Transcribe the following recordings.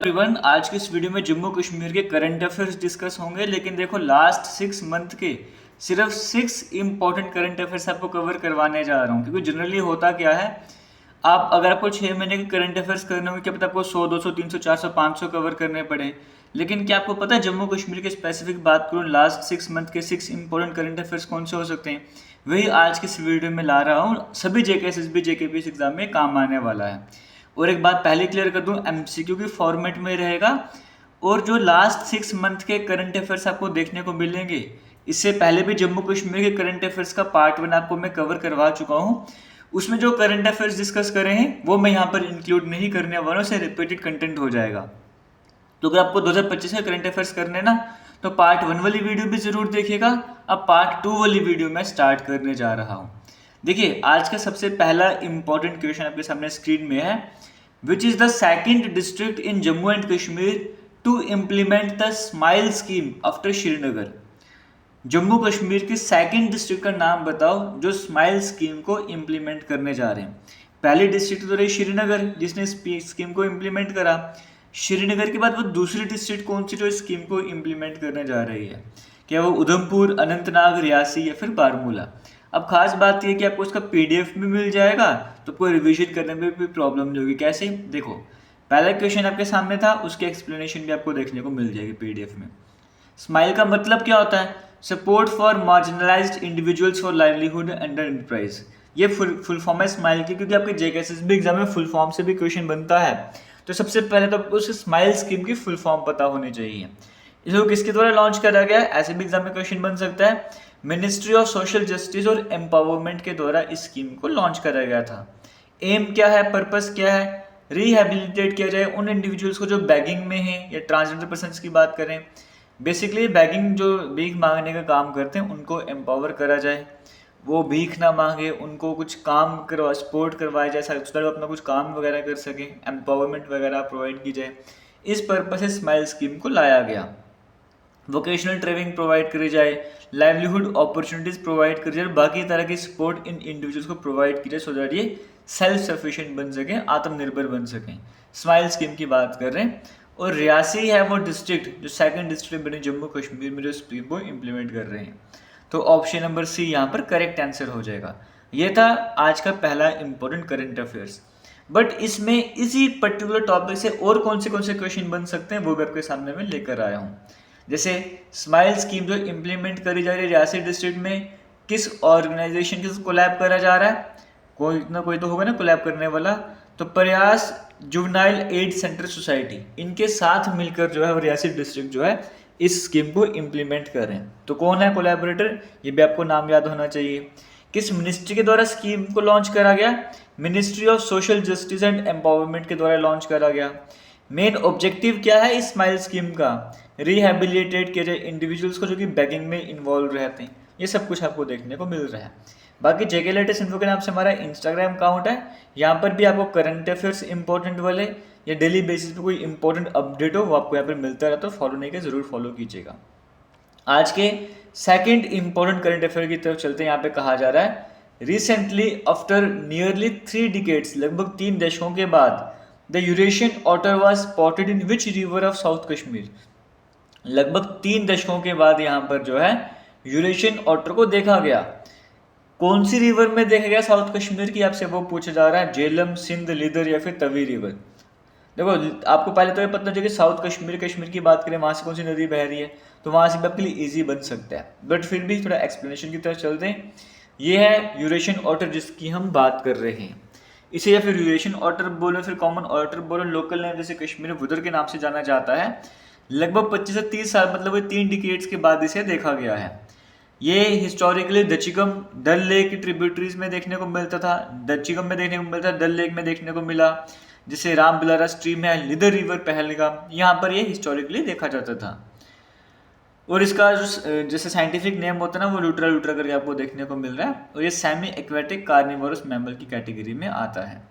Everyone, आज की इस वीडियो में जम्मू कश्मीर के करंट अफेयर्स डिस्कस होंगे। लेकिन देखो, लास्ट 6 मंथ के सिर्फ 6 इंपॉर्टेंट करंट अफेयर्स आपको कवर करवाने जा रहा हूँ। क्योंकि जनरली होता क्या है, आप अगर आपको 6 महीने के करंट अफेयर्स करने होंगे, क्या पता आपको 100, 200, 300, 400, 500 कवर करने पड़े। लेकिन क्या आपको पता है जम्मू कश्मीर के स्पेसिफिक बात करूँ, लास्ट 6 मंथ के 6 इंपॉर्टेंट करंट अफेयर्स कौन से हो सकते हैं, वही आज की इस वीडियो में ला रहा हूँ। सभी जेके एसएसबी जेकेपीएस एग्जाम में काम आने वाला है। और एक बात पहले क्लियर कर दूं, एमसीक्यू की फॉर्मेट में रहेगा। और जो लास्ट 6 मंथ के करंट अफेयर्स आपको देखने को मिलेंगे, इससे पहले भी जम्मू कश्मीर के करंट अफेयर्स का पार्ट 1 आपको मैं कवर करवा चुका हूँ। उसमें जो करंट अफेयर्स डिस्कस करे हैं वो मैं यहाँ पर इंक्लूड नहीं करने वाला हूँ, से रिपीटेड कंटेंट हो जाएगा। तो अगर आपको 2025 के करंट अफेयर्स करने ना, तो पार्ट 1 वाली वीडियो भी जरूर देखिएगा। अब पार्ट 2 वाली वीडियो मैं स्टार्ट करने जा रहा हूँ। देखिए, आज का सबसे पहला इंपॉर्टेंट क्वेश्चन आपके सामने स्क्रीन में है। Which is the second district in Jammu and Kashmir to implement the smile scheme after Srinagar. Jammu Kashmir के सेकंड डिस्ट्रिक्ट का नाम बताओ जो स्माइल स्कीम को इम्प्लीमेंट करने जा रहे हैं। पहली डिस्ट्रिक्ट तो रही श्रीनगर, जिसने स्कीम को इम्प्लीमेंट करा। श्रीनगर के बाद वो दूसरी डिस्ट्रिक्ट कौन सी जो स्कीम को इम्प्लीमेंट करने जा रही है? क्या वो उधमपुर, अनंतनाग, रियासी या फिर बारामूला? अब खास बात यह कि आपको इसका पीडीएफ भी मिल जाएगा, तो कोई रिविजन करने में भी प्रॉब्लम नहीं होगी। कैसे? देखो, पहला क्वेश्चन आपके सामने था, उसकी एक्सप्लेनेशन भी आपको देखने को मिल जाएगी पीडीएफ में। स्माइल का मतलब क्या होता है? Support for marginalised individuals for livelihood and enterprise. ये फुल फॉर्म है स्माइल की, क्योंकि आपके जेकेएसएसबी एग्जाम में फुल फॉर्म से भी क्वेश्चन बनता है। तो सबसे पहले तो आपको उस स्माइल स्कीम की फुल फॉर्म पता होनी चाहिए। इसको किसके द्वारा लॉन्च करा गया है, ऐसे भी एग्जाम में क्वेश्चन बन सकता है। मिनिस्ट्री ऑफ सोशल जस्टिस और एम्पावरमेंट के द्वारा इस स्कीम को लॉन्च करा गया था। एम क्या है, पर्पस क्या है? रिहेबिलिटेट किया जाए उन इंडिविजुअल्स को जो बैगिंग में हैं, या ट्रांसजेंडर पर्सन की बात करें, बेसिकली बैगिंग जो भीख मांगने का काम करते हैं उनको एम्पावर करा जाए। वो भीख ना मांगे, उनको कुछ काम करवा, सपोर्ट करवाया जाए, सो दैट वो अपना कुछ काम वगैरह कर सकें, एम्पावरमेंट वगैरह प्रोवाइड की जाए। इस पर्पज से स्माइल स्कीम को लाया गया। वोकेशनल ट्रेनिंग प्रोवाइड करी जाए, लाइवलीहुड अपॉर्चुनिटीज प्रोवाइड करी जाए, बाकी तरह की सपोर्ट इन इंडिविजुअल्स को प्रोवाइड की जाए, सो दैट ये सेल्फ सफिशिएंट बन सकें, आत्मनिर्भर बन सकें। स्माइल स्कीम की बात कर रहे हैं। और रियासी है वो डिस्ट्रिक्ट जो सेकंड डिस्ट्रिक्ट बने जम्मू कश्मीर में, जो स्कीम को इम्प्लीमेंट कर रहे हैं। तो ऑप्शन नंबर सी यहाँ पर करेक्ट आंसर हो जाएगा। ये था आज का पहला इंपॉर्टेंट करंट अफेयर्स। बट इसमें इसी पर्टिकुलर टॉपिक से और कौन से क्वेश्चन बन सकते हैं वो भी आपके सामने में लेकर आया हूँ। जैसे स्माइल स्कीम जो इम्प्लीमेंट करी जा रही है रियासी डिस्ट्रिक्ट में, किस ऑर्गेनाइजेशन के साथ कोलैब करा जा रहा है? कोई ना कोई तो होगा ना कोलैब करने वाला। तो प्रयास जुवनाइल एड सेंटर सोसाइटी, इनके साथ मिलकर जो है वो रियासी डिस्ट्रिक्ट जो है इस स्कीम को इम्प्लीमेंट कर रहे हैं। तो कौन है कोलैबोरेटर, ये भी आपको नाम याद होना चाहिए। किस मिनिस्ट्री के द्वारा स्कीम को लॉन्च करा गया? Ministry of social justice and empowerment के द्वारा लॉन्च करा गया। मेन ऑब्जेक्टिव क्या है इस स्माइल स्कीम का? रिहेबिलिटेट किया जाए इंडिविजुअल्स को जो कि बैगिंग में इन्वॉल्व रहते हैं। ये सब कुछ आपको देखने को मिल रहा है। बाकी जेके लेटेस्ट इन्फो के नाम से हमारा इंस्टाग्राम अकाउंट है, यहाँ पर भी आपको करंट अफेयर्स इंपॉर्टेंट वाले या डेली बेसिस पे कोई इंपॉर्टेंट अपडेट हो वो आपको यहाँ पर मिलता रहता है। फॉलो नहीं किया जरूर फॉलो कीजिएगा। आज के सेकंड इंपॉर्टेंट करंट अफेयर की तरफ चलते हैं। यहाँ पे कहा जा रहा है, रिसेंटली आफ्टर नियरली 3 डिकेड्स, लगभग 3 दशकों के बाद, the Eurasian otter was spotted in which river of south Kashmir. लगभग 3 दशकों के बाद यहाँ पर जो है यूरेशियन ऑटर को देखा गया। कौन सी रिवर में देखा गया साउथ कश्मीर की, आपसे वो पूछा जा रहा है। झेलम, सिंध, लिदर या फिर तवी रिवर। देखो, आपको पहले तो ये पता चाहिए कि साउथ कश्मीर की बात करें, वहाँ से कौन सी नदी बह रही है, तो वहाँ से भी आपके लिए ईजी बन सकता है। बट फिर भी थोड़ा एक्सप्लेनेशन की तरफ चलते हैं। ये है यूरेशियन ऑटर जिसकी हम बात कर रहे हैं। इसे या फिर यूरेशियन ऑटर बोलो, फिर कॉमन ऑटर बोलो, लोकल नेम जैसे कश्मीर वुदर के नाम से जाना जाता है। लगभग 25 से 30 साल, मतलब 3 डिकेड्स के बाद इसे देखा गया है। ये हिस्टोरिकली दचिगम, डल लेक की ट्रिब्यूटरीज में देखने को मिलता था। दचिगम में देखने को मिलता था, डल लेक में देखने को मिला, जिसे राम बिलारा स्ट्रीम है, लिदर रिवर पहलगाम, यहाँ पर ये हिस्टोरिकली देखा जाता था। और इसका जो जैसे साइंटिफिक नेम होता है ना, वो लूट्रा लूट्रा करके आपको देखने को मिल रहा है। और ये सेमी एक्वेटिक कार्निवोरस मैमल की कैटेगरी में आता है।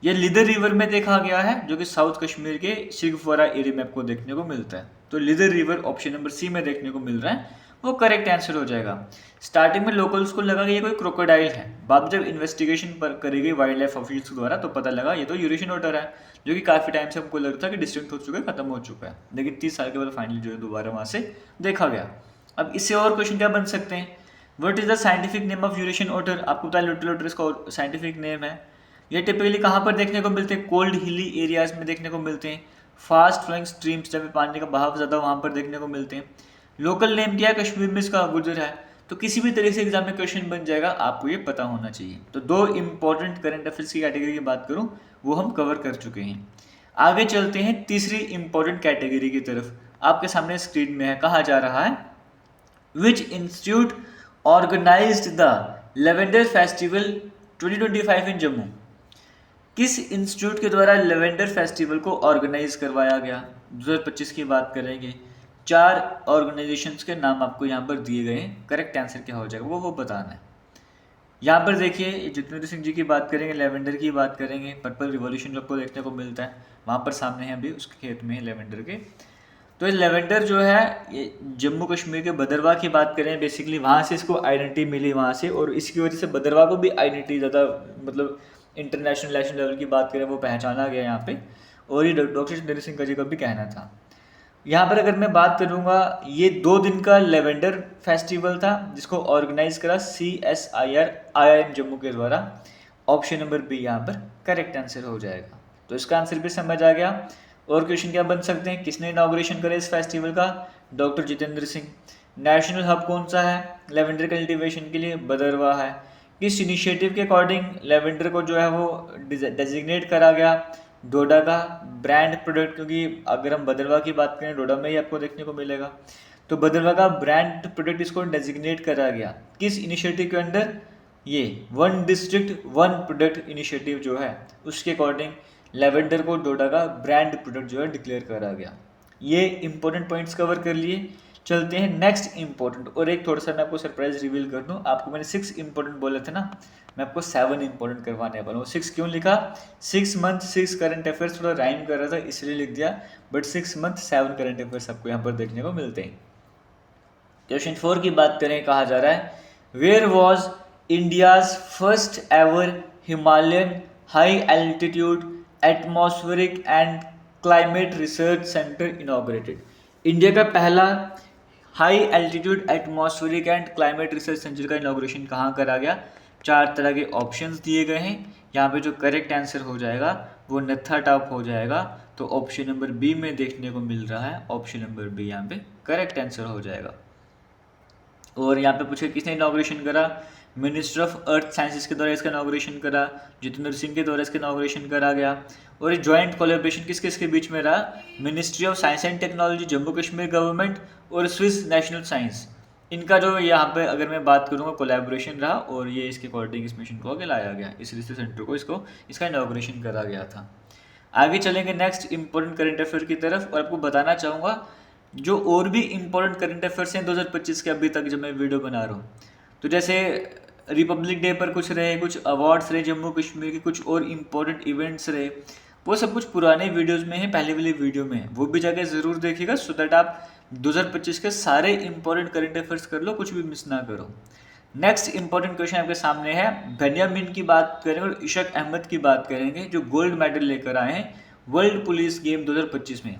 ये लिदर रिवर में देखा गया है, जो कि साउथ कश्मीर के शिगफोरा एरिया में आपको देखने को मिलता है। तो Lidder river option number C में देखने को मिल रहा है, वो करेक्ट आंसर हो जाएगा। स्टार्टिंग में लोकल्स को लगा कि ये कोई क्रोकोडाइल है, बाद जब इन्वेस्टिगेशन पर करी गई वाइल्ड लाइफ ऑफिसर्स द्वारा तो पता लगा ये तो यूरेशियन ऑटर है। जो कि काफ़ी टाइम से हमको लगता था कि डिस्टिंक्ट हो चुका है, खत्म हो चुका है, लेकिन 30 साल के बाद फाइनली जो है दोबारा वहाँ से देखा गया। अब इससे और क्वेश्चन क्या बन सकते हैं, what is the scientific name of Eurasian otter, आपको पता है लिटिल ओटर इसका साइंटिफिक नेम है। ये टिपिकली कहाँ पर देखने को मिलते हैं, कोल्ड हिली एरियाज में देखने को मिलते हैं, फास्ट फ्लोइंग स्ट्रीम्स जब पानी का बहाव ज़्यादा वहाँ पर देखने को मिलते हैं। लोकल नेम क्या है, कश्मीर में इसका गुजर है। तो किसी भी तरह से एग्जाम में क्वेश्चन बन जाएगा, आपको ये पता होना चाहिए। तो 2 इंपॉर्टेंट करंट अफेयर्स की कैटेगरी की बात करूँ वो हम कवर कर चुके हैं। आगे चलते हैं तीसरी इंपॉर्टेंट कैटेगरी की तरफ, आपके सामने स्क्रीन में है, कहा जा रहा है which institute organised the lavender festival 2025 in Jammu, किस इंस्टीट्यूट के द्वारा लेवेंडर फेस्टिवल को ऑर्गेनाइज करवाया गया। 2025 की बात करेंगे, 4 ऑर्गेनाइजेशंस के नाम आपको यहाँ पर दिए गए हैं, करेक्ट आंसर क्या हो जाएगा वो बताना है। यहाँ पर देखिए जितेंद्र सिंह जी की बात करेंगे, लेवेंडर की बात करेंगे, पर्पल रिवॉल्यूशन जो आपको देखने को मिलता है वहाँ पर सामने है, अभी उसके खेत में है लेवेंडर के। तो ये लेवेंडर जो है ये जम्मू कश्मीर के भदरवाह की बात करें, बेसिकली वहाँ से इसको आइडेंटिटी मिली वहाँ से, और इसकी वजह से भदरवाह को भी आइडेंटिटी ज़्यादा मतलब इंटरनेशनल नेशनल लेवल की बात करें वो पहचाना गया यहाँ पे, और ये डॉक्टर जितेंद्र सिंह जी का भी कहना था। यहाँ पर अगर मैं बात करूँगा, ये 2 दिन का लेवेंडर फेस्टिवल था जिसको ऑर्गेनाइज करा CSIR IIM जम्मू के द्वारा। ऑप्शन नंबर बी यहाँ पर करेक्ट आंसर हो जाएगा। तो इसका आंसर भी समझ आ गया। और क्वेश्चन क्या बन सकते हैं, किसने इनॉग्रेशन करा इस फेस्टिवल का, doctor Jitendra Singh. National hub कौन सा है लेवेंडर कल्टीवेशन के लिए, भदरवाह है। किस इनिशिएटिव के अकॉर्डिंग लेवेंडर को जो है वो डेजिग्नेट करा गया, डोडा का ब्रांड प्रोडक्ट, क्योंकि अगर हम भदरवाह की बात करें डोडा में ही आपको देखने को मिलेगा, तो भदरवाह का ब्रांड प्रोडक्ट इसको डेजिग्नेट करा गया किस इनिशिएटिव के अंडर, ये 1 डिस्ट्रिक्ट 1 प्रोडक्ट इनिशिएटिव जो है उसके अकॉर्डिंग लेवेंडर को डोडा का ब्रांड प्रोडक्ट जो है डिक्लेयर करा गया। ये इंपॉर्टेंट पॉइंट्स कवर कर लिए। चलते हैं नेक्स्ट इंपॉर्टेंट, और एक थोड़ा सा मैं आपको सरप्राइज रिवील कर दूं, आपको मैंने 6 इंपॉर्टेंट बोले थे ना, मैं आपको 7 इंपॉर्टेंट करवाने वाला हूँ। 6 क्यों लिखा, 6 मंथ 6 करंट अफेयर्स थोड़ा राइम कर रहा था इसलिए लिख दिया, बट 6 मंथ 7 करंट अफेयर्स आपको यहाँ पर देखने को मिलते हैं। क्वेश्चन 4 की बात करें, कहा जा रहा है where was India's first ever Himalayan high altitude atmospheric and climate research centre inaugurated. India का पहला high altitude atmospheric and climate research centre का इनॉग्रेशन कहाँ करा गया। 4 तरह के ऑप्शंस दिए गए हैं, यहाँ पे जो करेक्ट आंसर हो जाएगा वो नत्था टॉप हो जाएगा। तो ऑप्शन नंबर बी में देखने को मिल रहा है, ऑप्शन नंबर बी यहाँ पे करेक्ट आंसर हो जाएगा। और यहाँ पे पूछे किसने इनॉग्रेशन करा, मिनिस्टर ऑफ अर्थ साइंसेज के द्वारा इसका इनॉग्रेशन करा, जितेंद्र सिंह के द्वारा इसका इनॉग्रेशन करा गया। और ये जॉइंट कोलैबोरेशन किस किस के बीच में रहा, ministry of science and technology Jammu Kashmir government और स्विस नेशनल साइंस, इनका जो यहाँ पे अगर मैं बात करूँगा कोलैबोरेशन रहा, और ये इसके अकॉर्डिंग इस मिशन को आगे लाया गया, इस रिसर्च सेंटर को इसका इनॉग्रेशन करा गया था। आगे चलेंगे नेक्स्ट इंपॉर्टेंट करंट अफेयर की तरफ, और आपको बताना चाहूँगा जो और भी इंपॉर्टेंट करंट अफेयर्स हैं 2025 के अभी तक जब मैं वीडियो बना रहा हूँ। तो जैसे रिपब्लिक डे पर कुछ रहे, कुछ अवार्ड्स रहे जम्मू कश्मीर के, कुछ और इम्पोर्टेंट इवेंट्स रहे, वो सब कुछ पुराने वीडियोस में है, पहले वाली वीडियो में है, वो भी जाके ज़रूर देखिएगा सो दैट आप 2025 के सारे इंपॉर्टेंट करंट अफेयर्स कर लो, कुछ भी मिस ना करो। नेक्स्ट इंपॉर्टेंट क्वेश्चन आपके सामने है, बेन्यामिन की बात करेंगे और इशक अहमद की बात करेंगे जो गोल्ड मेडल लेकर आए हैं वर्ल्ड पुलिस गेम 2025 में।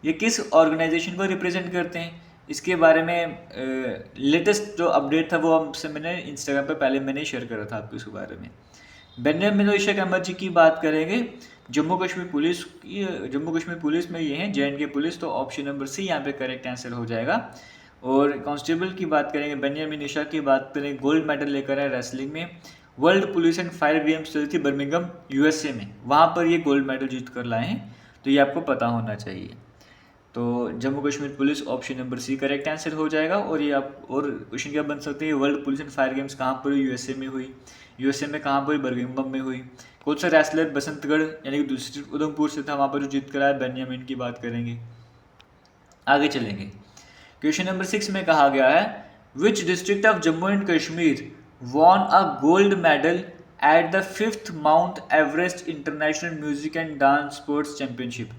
ये किस ऑर्गेनाइजेशन को रिप्रेजेंट करते हैं, इसके बारे में लेटेस्ट जो अपडेट था वो हमसे मैंने इंस्टाग्राम पे पहले मैंने शेयर करा था आपको इसके बारे में। बेन्यामिन और इशक अहमद जी की बात करेंगे जम्मू कश्मीर पुलिस में ये हैं JNK पुलिस, तो ऑप्शन नंबर सी यहाँ पे करेक्ट आंसर हो जाएगा। और कांस्टेबल की बात करेंगे बेन्यामिन इशक की बात करें, गोल्ड मेडल लेकर आए रेसलिंग में, world police and fire games चली थी बर्मिंघम USA में, वहाँ पर ये गोल्ड मेडल जीत कर लाए हैं, तो ये आपको पता होना चाहिए। तो Jammu Kashmir police option number C correct answer हो जाएगा। और ये आप और क्वेश्चन क्या बन सकते हैं, world police and fire games कहाँ पर USA में हुई, USA में कहाँ पर बर्मिंघम में हुई, कौन सा रेसलर बसंतगढ़ यानी कि दूसरी उधमपुर से था वहाँ पर जो जीत कर आया, बेन्यामिन की बात करेंगे। आगे चलेंगे, क्वेश्चन नंबर 6 में कहा गया है which district of Jammu and Kashmir von a gold medal at the 5th mount Everest international music and dance sports championship.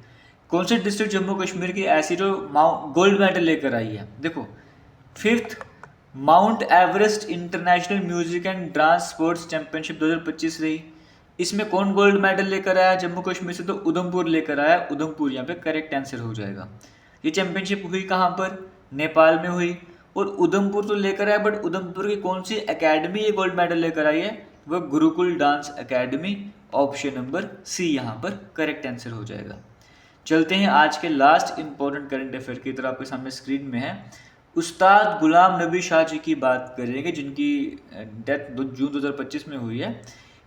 कौन से डिस्ट्रिक्ट जम्मू कश्मीर की ऐसी जो गोल्ड मेडल लेकर आई है, देखो 5th mount Everest international music and dance sports championship 2025 रही, इसमें कौन गोल्ड मेडल लेकर आया जम्मू कश्मीर से? तो उधमपुर लेकर आया, उधमपुर यहाँ पे करेक्ट आंसर हो जाएगा। ये चैंपियनशिप हुई कहाँ पर? नेपाल में हुई। और उधमपुर तो लेकर आया, बट उधमपुर की कौन सी एकेडमी ये गोल्ड मेडल लेकर आई है? वह Gurukul dance academy, option number C यहाँ पर करेक्ट आंसर हो जाएगा। चलते हैं आज के लास्ट इंपॉर्टेंट करंट अफेयर की तरफ, आपके सामने स्क्रीन में है। उस्ताद गुलाम नबी शाह जी की बात करेंगे, जिनकी डेथ जून 2025 में हुई है।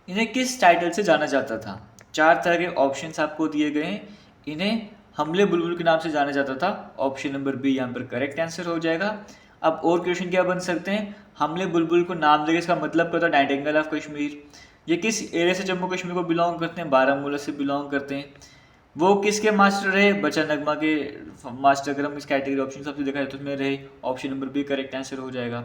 इन्हें किस टाइटल से जाना जाता था? 4 तरह के ऑप्शंस आपको दिए गए हैं। इन्हें हमले बुलबुल के नाम से जाना जाता था, ऑप्शन नंबर बी यहाँ पर करेक्ट आंसर हो जाएगा। अब और क्वेश्चन क्या बन सकते हैं? हमले बुलबुल को नाम देकर इसका मतलब क्या होता है? Nightingale of Kashmir. ये किस एरिया से जम्मू कश्मीर को बिलोंग करते हैं? बारामूला से बिलोंग करते हैं। वो किसके मास्टर रहे? बचा नगमा के मास्टर। अगर हम इस कैटेगरी ऑप्शन सबसे देखा जाए तो उसमें रहे, option number B correct answer हो जाएगा।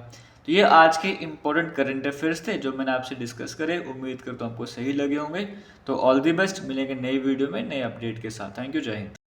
तो ये आज के इंपॉर्टेंट करंट अफेयर्स थे जो मैंने आपसे डिस्कस करे। उम्मीद करता हूँ आपको सही लगे होंगे। तो ऑल दी बेस्ट, मिलेंगे नई वीडियो में नए अपडेट के साथ। थैंक यू, जय हिंद।